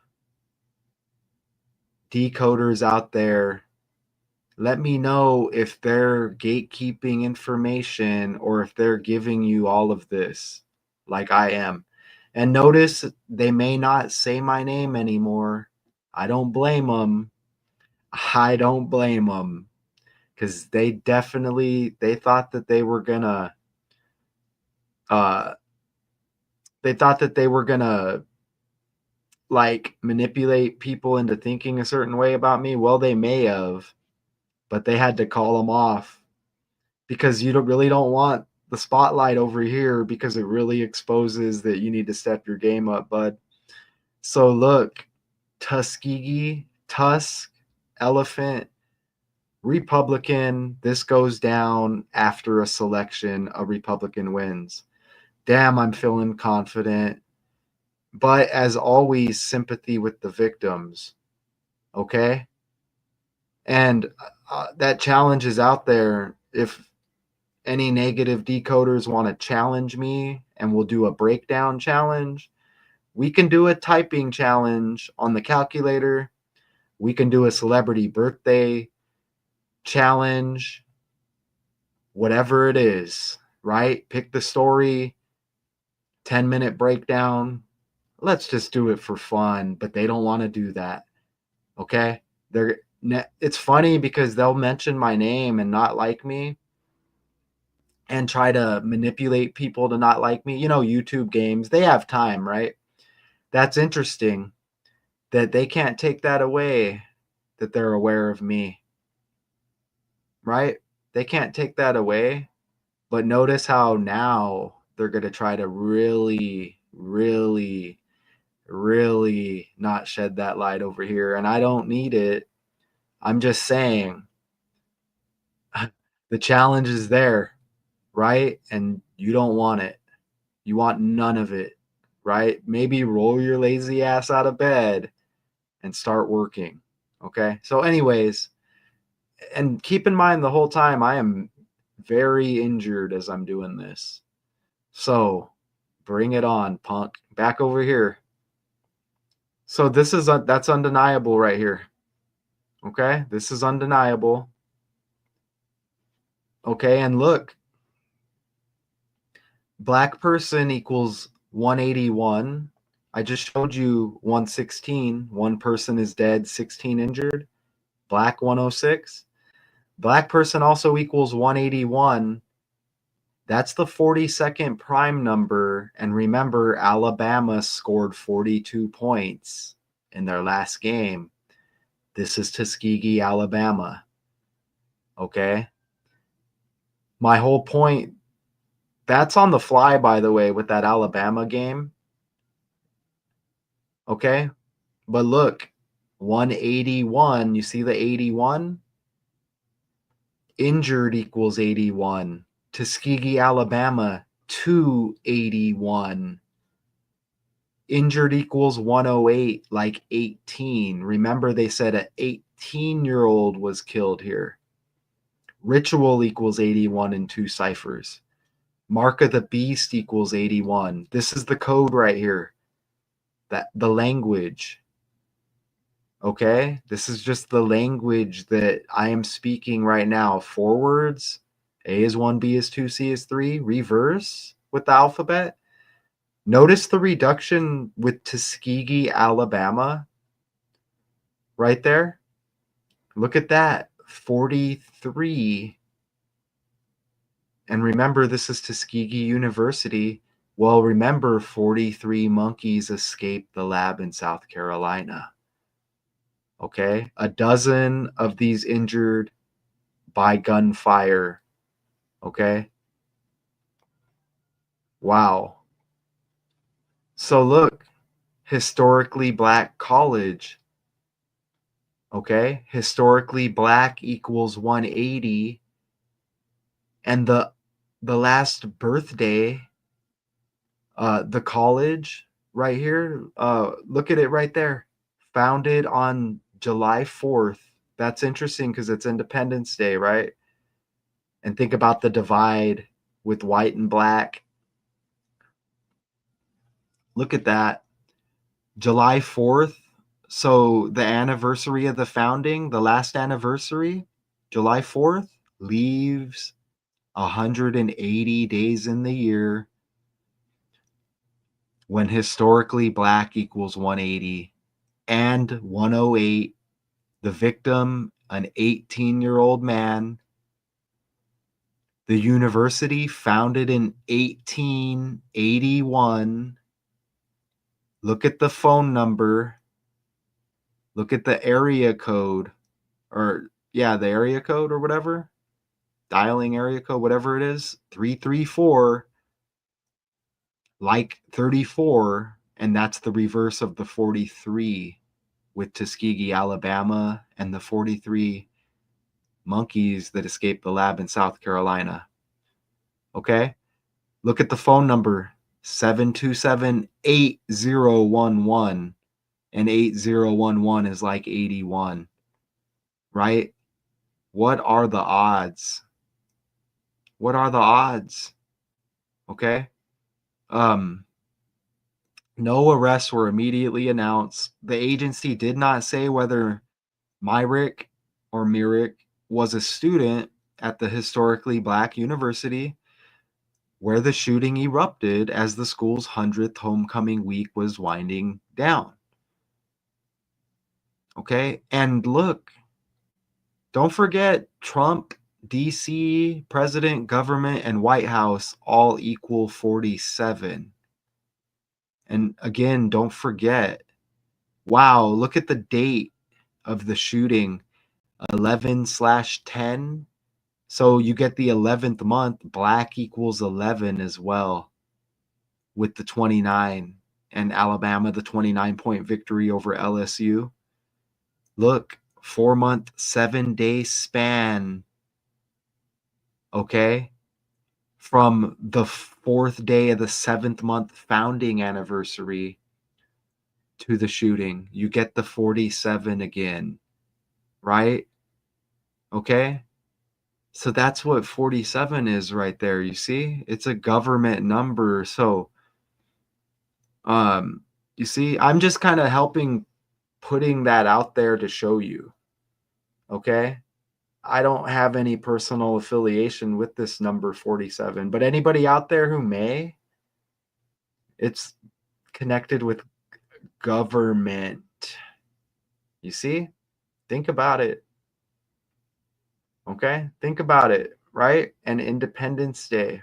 decoders out there. Let me know if they're gatekeeping information or if they're giving you all of this like I am. And notice they may not say my name anymore. I don't blame them. I don't blame them, because they thought that they were gonna like manipulate people into thinking a certain way about me. Well, they may have, but they had to call them off because you really don't want the spotlight over here, because it really exposes that you need to step your game up, bud. So look, Tuskegee, Tusk, elephant, Republican. This goes down after a selection. A Republican wins. Damn, I'm feeling confident. But as always, sympathy with the victims. Okay? And that challenge is out there. If any negative decoders want to challenge me and we'll do a breakdown challenge, we can do a typing challenge on the calculator. We can do a celebrity birthday challenge, whatever it is, right? Pick the story, 10-minute breakdown. Let's just do it for fun, but they don't want to do that. Okay? It's funny because they'll mention my name and not like me and try to manipulate people to not like me. You know, YouTube games, they have time, right? That's interesting that they can't take that away, that they're aware of me. Right? They can't take that away. But notice how now they're going to try to really, really, really not shed that light over here. And I don't need it. I'm just saying the challenge is there, right? And you don't want it. You want none of it, right? Maybe roll your lazy ass out of bed and start working. Okay? So anyways, and keep in mind the whole time I am very injured as I'm doing this. So bring it on, punk. Back over here. So that's undeniable right here. Okay? This is undeniable. Okay, and look. Black person equals 181. I just showed you 116. One person is dead, 16 injured. Black 106. Black person also equals 181. That's the 42nd prime number. And remember, Alabama scored 42 points in their last game. This is Tuskegee, Alabama. Okay? My whole point, that's on the fly, by the way, with that Alabama game. Okay? But look, 181, you see the 81? Injured equals 81. Tuskegee, Alabama, 281. Injured equals 108, like 18. Remember, they said an 18-year-old was killed here. Ritual equals 81 in two ciphers. Mark of the beast equals 81. This is the code right here. The language. Okay? This is just the language that I am speaking right now. Forwards, A is 1, B is 2, C is 3. Reverse with the alphabet. Notice the reduction with Tuskegee, Alabama. Right there. Look at that. 43. And remember, this is Tuskegee University. Well, remember, 43 monkeys escaped the lab in South Carolina. Okay? A dozen of these injured by gunfire. Okay? Wow. So look, historically black college. Okay? Historically black equals 180. And the last birthday, the college right here, look at it right there. Founded on July 4th. That's interesting because it's Independence Day, right? And think about the divide with white and black. Look at that. July 4th. So the anniversary of the founding, the last anniversary, July 4th, leaves 180 days in the year when historically black equals 180 and 108. The victim, an 18-year-old man. The university founded in 1881. Look at the phone number. Look at the area code, or yeah, the area code or whatever. Dialing area code, whatever it is, 334, like 34, and that's the reverse of the 43 with Tuskegee, Alabama, and the 43 monkeys that escaped the lab in South Carolina. Okay? Look at the phone number, 727-8011, and 8011 is like 81, right? What are the odds? What are the odds? Okay? No arrests were immediately announced. The agency did not say whether Myrick or Myrick was a student at the historically black university where the shooting erupted as the school's 100th homecoming week was winding down. Okay? And look, don't forget Trump, DC, president, government, and White House all equal 47. And again, don't forget, wow, look at the date of the shooting, 11/10. So you get the 11th month, black equals 11 as well, with the 29, and Alabama, the 29-point victory over LSU. Look, 4-month, 7-day span. Okay? From the 4th day of the 7th month founding anniversary to the shooting. You get the 47 again, right? Okay? So that's what 47 is right there. You see? It's a government number. So, you see, I'm just kind of helping putting that out there to show you. Okay? I don't have any personal affiliation with this number 47, but anybody out there who may, it's connected with government. You see? Think about it. Okay? Think about it, right? And Independence Day.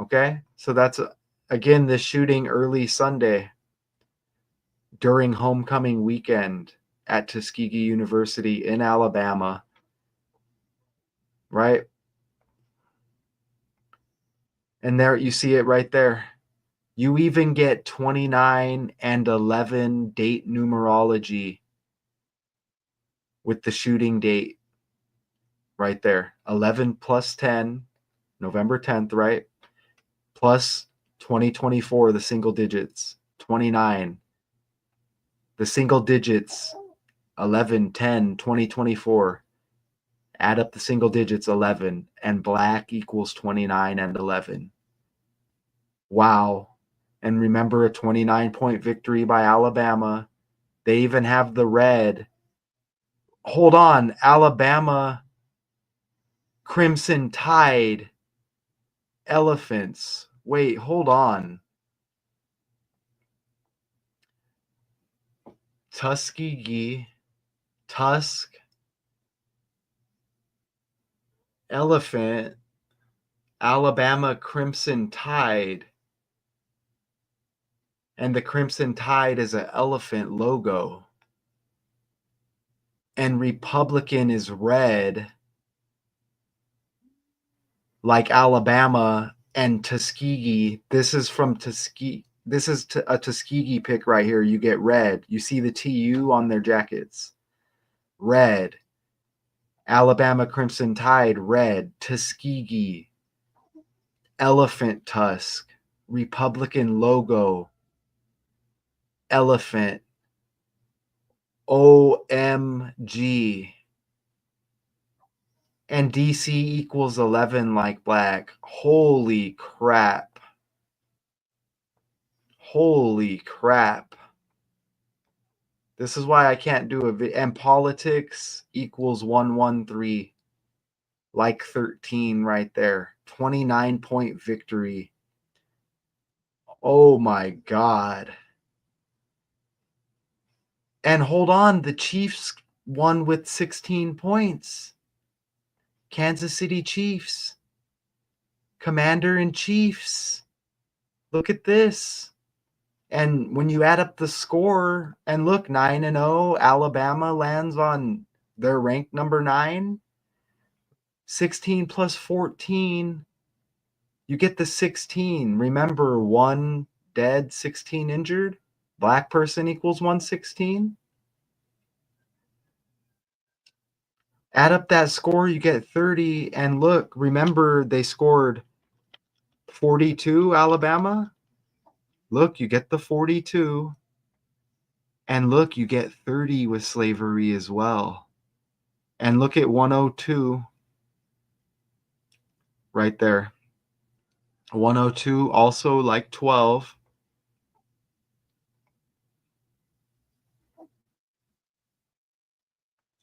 Okay? So that's, again, the shooting early Sunday during homecoming weekend at Tuskegee University in Alabama, right? And there you see it right there. You even get 29 and 11 date numerology with the shooting date right there. 11 plus 10, November 10th, right? Plus 2024, the single digits. 29, the single digits. 11, 10, 2024. Add up the single digits, 11. And black equals 29 and 11. Wow. And remember, a 29-point victory by Alabama. They even have the red. Hold on. Alabama, Crimson Tide, elephants. Wait, hold on. Tuskegee, Tusk, elephant. Alabama Crimson Tide. And the Crimson Tide is an elephant logo. And Republican is red, like Alabama and Tuskegee. This is from Tuskegee. This is a Tuskegee pick right here. You get red. You see the TU on their jackets. Red. Alabama Crimson Tide, red. Tuskegee. Elephant tusk. Republican logo. Elephant. OMG. And DC equals 11 like black. Holy crap. Holy crap. This is why I can't do a video. And politics equals 113. Like 13 right there. 29-point victory. Oh my God. And hold on, the Chiefs won with 16 points. Kansas City Chiefs. Commander-in-Chiefs. Look at this. And when you add up the score, and look, 9-0, Alabama lands on their rank number 9. 16 plus 14, you get the 16. Remember, 1 dead, 16 injured. Black person equals 116. Add up that score, you get 30. And look, remember, they scored 42, Alabama. Look, you get the 42. And look, you get 30 with slavery as well. And look at 102 right there. 102 also like 12.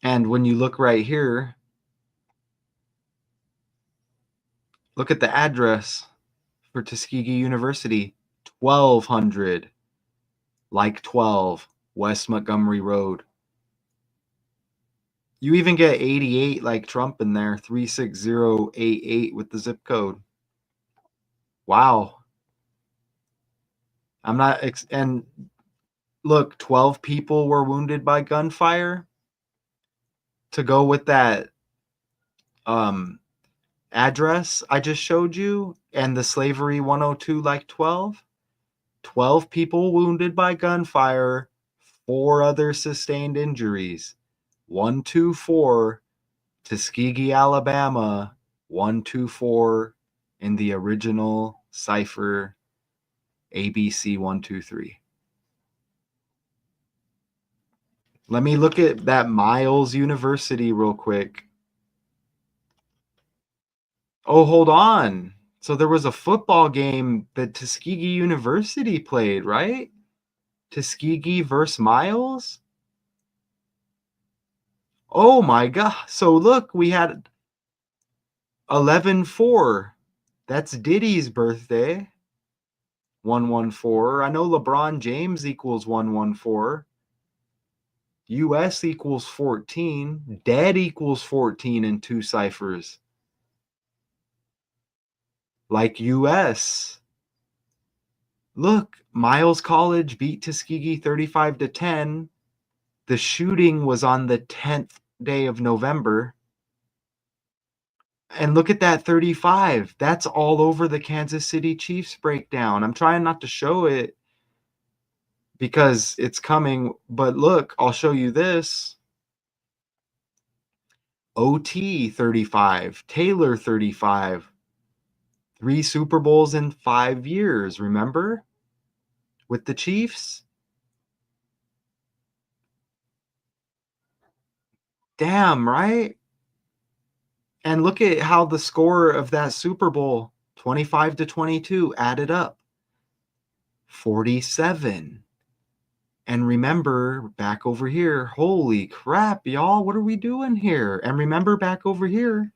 And when you look right here, look at the address for Tuskegee University, 1200, like 12, West Montgomery Road. You even get 88 like Trump in there, 36088 with the zip code. Wow. I'm not, and look, 12 people were wounded by gunfire. To go with that address I just showed you, and the slavery 102 like 12 people wounded by gunfire, 4 other sustained injuries. 124 Tuskegee, Alabama. 124 in the original cipher ABC 123. Let me look at that Miles University real quick. Oh, hold on. So there was a football game that Tuskegee University played, right? Tuskegee versus Miles? Oh my God. So look, we had 11-4. That's Diddy's birthday. 114. I know LeBron James equals 114. US equals 14. Dead equals 14 in 2 ciphers. Like US. Look, Miles College beat Tuskegee 35-10. The shooting was on the 10th day of November. And look at that 35. That's all over the Kansas City Chiefs breakdown. I'm trying not to show it because it's coming. But look, I'll show you this. OT 35. Taylor 35. 3 Super Bowls in 5 years, remember? With the Chiefs? Damn, right? And look at how the score of that Super Bowl, 25-22, added up. 47. And remember, back over here, holy crap, y'all, what are we doing here? And remember, back over here,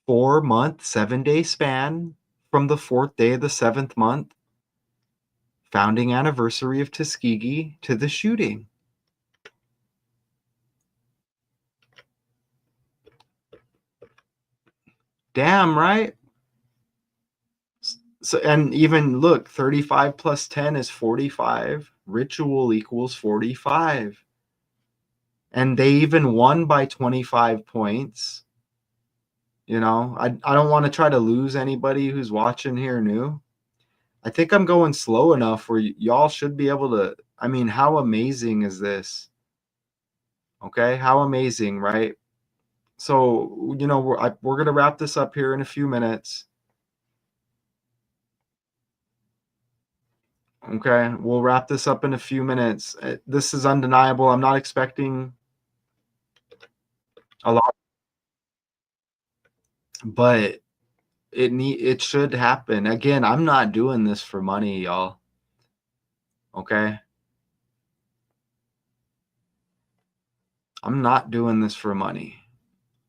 4-month, 7-day span from the 4th day of the 7th month, founding anniversary of Tuskegee, to the shooting. Damn, right? So, and even look, 35 plus 10 is 45. Ritual equals 45. And they even won by 25 points. You know, I don't want to try to lose anybody who's watching here new. I think I'm going slow enough where y'all should be able to. I mean, how amazing is this? Okay, how amazing, right? So, you know, we're going to wrap this up here in a few minutes. Okay, we'll wrap this up in a few minutes. This is undeniable. I'm not expecting a lot, but it should happen. Again, I'm not doing this for money, y'all. Okay? I'm not doing this for money,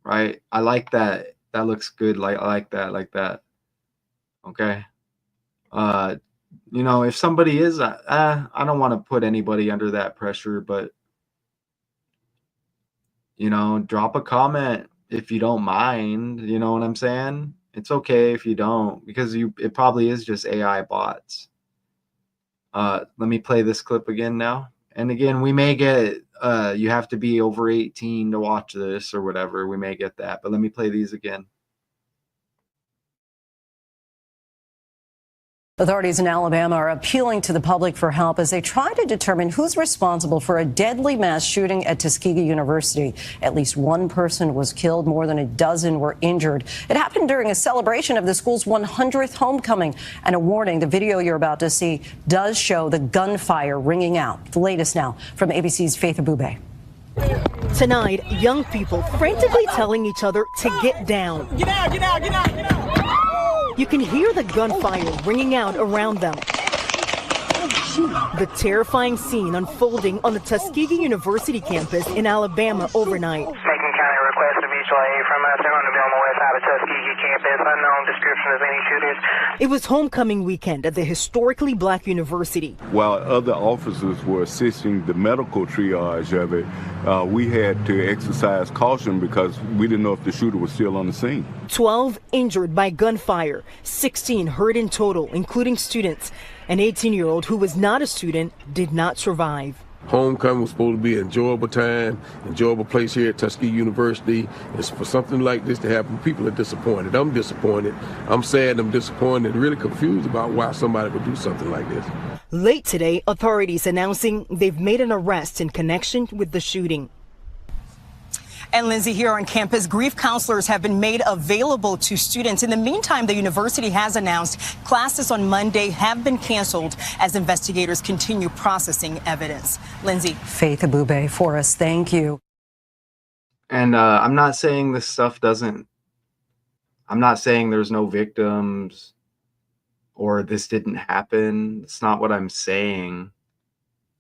right? I like that. That looks good. I like that. Like that. Okay? Uh you know, if somebody is I don't want to put anybody under that pressure, but you know, drop a comment if you don't mind, you know what I'm saying? It's okay if you don't, because it probably is just AI bots. Let me play this clip again now. And again, we may get you have to be over 18 to watch this or whatever. We may get that, but let me play these again. Authorities in Alabama are appealing to the public for help as they try to determine who's responsible for a deadly mass shooting at Tuskegee University. At least one person was killed, more than a dozen were injured. It happened during a celebration of the school's 100th homecoming. And a warning, the video you're about to see does show the gunfire ringing out. The latest now from ABC's Faith Abube. Tonight, young people frantically telling each other to get down. Get out, get out, get out, get out. You can hear the gunfire ringing out around them. The terrifying scene unfolding on the Tuskegee University campus in Alabama overnight. Macon County request a mutual aid from us. They're going to be on the west side of Tuskegee campus. Unknown description of any shooters. It was homecoming weekend at the historically black university. While other officers were assisting the medical triage of it, we had to exercise caution because we didn't know if the shooter was still on the scene. 12 injured by gunfire, 16 hurt in total, including students. An 18-year-old who was not a student did not survive. Homecoming was supposed to be an enjoyable time, enjoyable place here at Tuskegee University. And for something like this to happen, people are disappointed. I'm disappointed. I'm sad, I'm disappointed, and really confused about why somebody would do something like this. Late today, authorities announcing they've made an arrest in connection with the shooting. And Lindsay, here on campus, grief counselors have been made available to students. In the meantime, the university has announced classes on Monday have been canceled as investigators continue processing evidence. Lindsay. Faith Abube for us. Thank you. And I'm not saying this stuff doesn't. I'm not saying there's no victims or this didn't happen. It's not what I'm saying,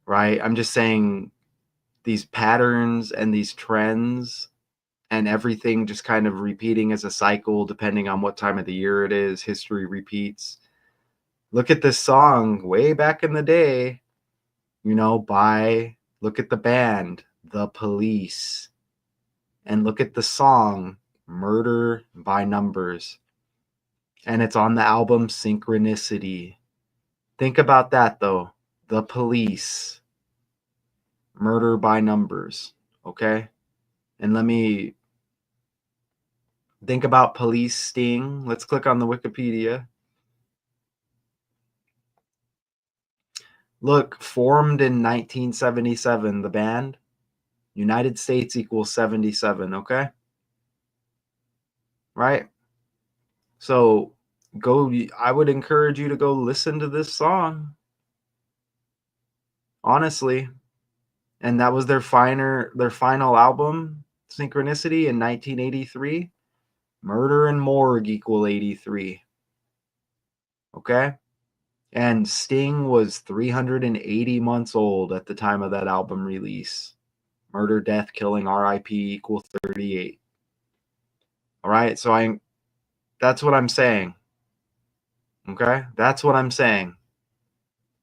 right? I'm just saying these patterns and these trends and everything just kind of repeating as a cycle depending on what time of the year it is. History repeats. Look at this song way back in the day, you know, look at the band, The Police, and look at the song, Murder by Numbers. And it's on the album Synchronicity. Think about that though. The Police. Murder by Numbers, okay? And let me think about police sting. Let's click on the Wikipedia. Look, formed in 1977, the band. United States equals 77, okay? Right? So I would encourage you to go listen to this song. Honestly. And that was their final album, Synchronicity, in 1983. Murder and Morgue equal 83. Okay? And Sting was 380 months old at the time of that album release. Murder, Death, Killing, RIP equal 38. All right? So that's what I'm saying. Okay? That's what I'm saying.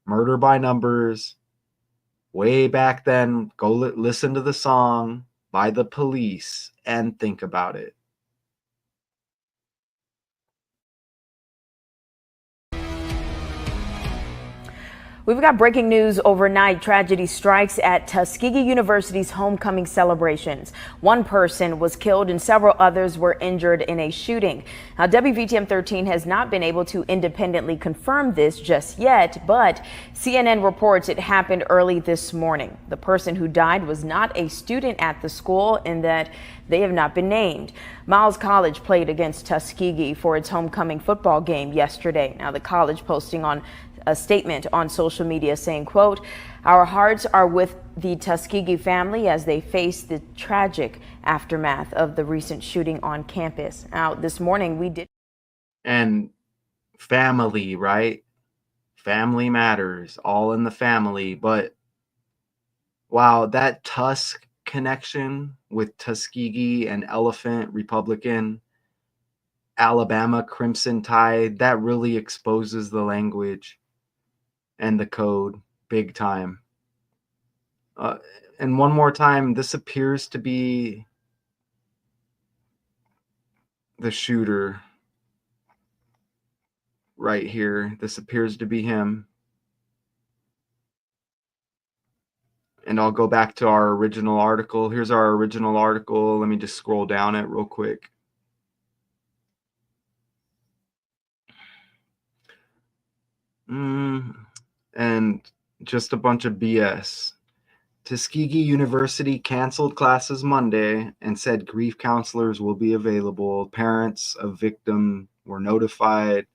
Murder by Numbers. Way back then, go listen to the song by The Police and think about it. We've got breaking news overnight. Tragedy strikes at Tuskegee University's homecoming celebrations. One person was killed and several others were injured in a shooting. Now, WVTM 13 has not been able to independently confirm this just yet, but CNN reports it happened early this morning. The person who died was not a student at the school, in that they have not been named. Miles College played against Tuskegee for its homecoming football game yesterday. Now, the college posting on a statement on social media saying, quote, "Our hearts are with the Tuskegee family as they face the tragic aftermath of the recent shooting on campus." Now, this morning we did. And family, right? Family matters, all in the family. But wow, that Tusk connection with Tuskegee and Elephant Republican, Alabama Crimson Tide, that really exposes the language and the code big time. And one more time, this appears to be the shooter right here. This appears to be him. And I'll go back to our original article. Here's our original article. Let me just scroll down it real quick. And just a bunch of BS. Tuskegee University canceled classes Monday and said grief counselors will be available. Parents of victim were notified.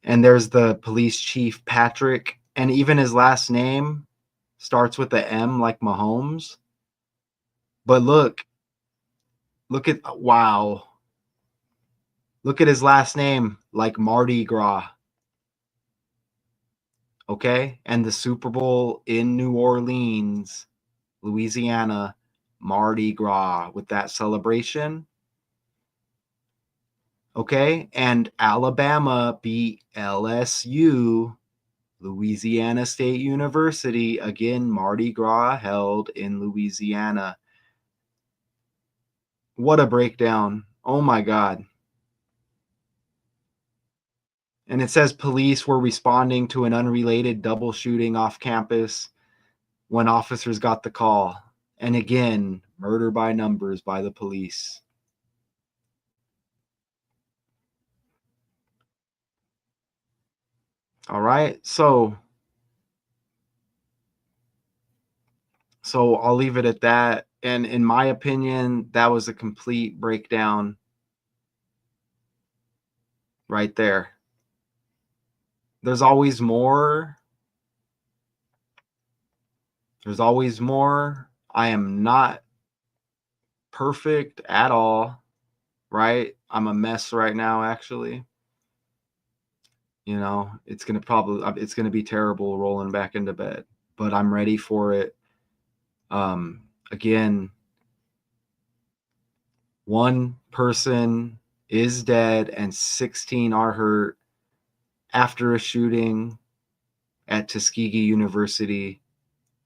And there's the police chief, Patrick, and even his last name starts with a M, like Mahomes. But look at, wow. Look at his last name, like Mardi Gras. Okay? And the Super Bowl in New Orleans, Louisiana, Mardi Gras, with that celebration. Okay? And Alabama beat LSU, Louisiana State University. Again, Mardi Gras held in Louisiana. What a breakdown. Oh my God. And it says police were responding to an unrelated double shooting off campus when officers got the call. And again, murder by numbers by the police. All right. So I'll leave it at that. And in my opinion, that was a complete breakdown right there. There's always more. There's always more. I am not perfect at all, right? I'm a mess right now, actually. You know, it's going to be terrible rolling back into bed, but I'm ready for it. Again, one person is dead and 16 are hurt after a shooting at Tuskegee University.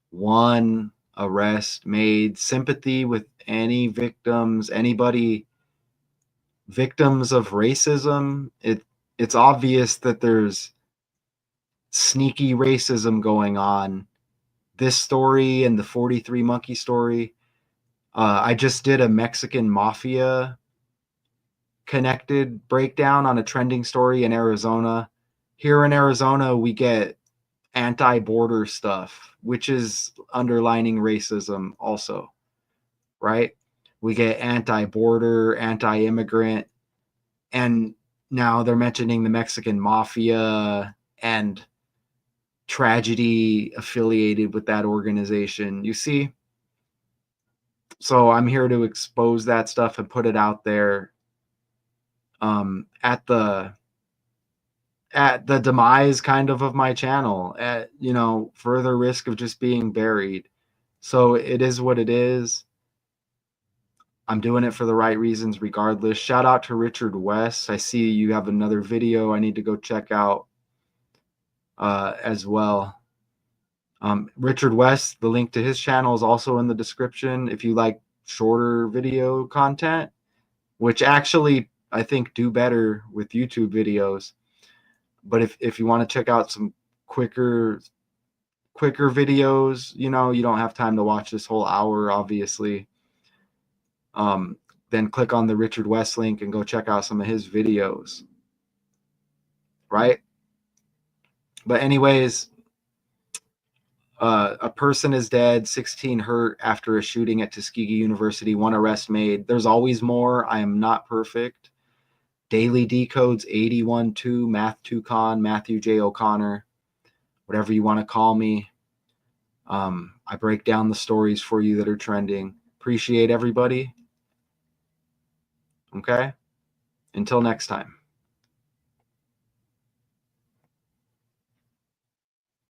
One arrest made. Sympathy with any victims, victims of racism. It's obvious that there's sneaky racism going on. This story and the 43 Monkey story. I just did a Mexican mafia connected breakdown on a trending story in Arizona. Here in Arizona, we get anti-border stuff, which is underlining racism also, right? We get anti-border, anti-immigrant, and now they're mentioning the Mexican mafia and tragedy affiliated with that organization. You see? So I'm here to expose that stuff and put it out there at the demise kind of my channel, at, you know, further risk of just being buried. So it is what it is. I'm doing it for the right reasons regardless. Shout out to Richard West. I see you have another video I need to go check out as well. Richard West, the link to his channel is also in the description if you like shorter video content, which actually I think do better with YouTube videos. But if you want to check out some quicker videos, you know, you don't have time to watch this whole hour, obviously, then click on the Richard West link and go check out some of his videos, right? But anyways, a person is dead, 16 hurt after a shooting at Tuskegee University, 1 arrest made. There's always more. I am not perfect. Daily Decodes 812, Math 2Con, Matthew J. O'Connor, whatever you want to call me. I break down the stories for you that are trending. Appreciate everybody. Okay? Until next time.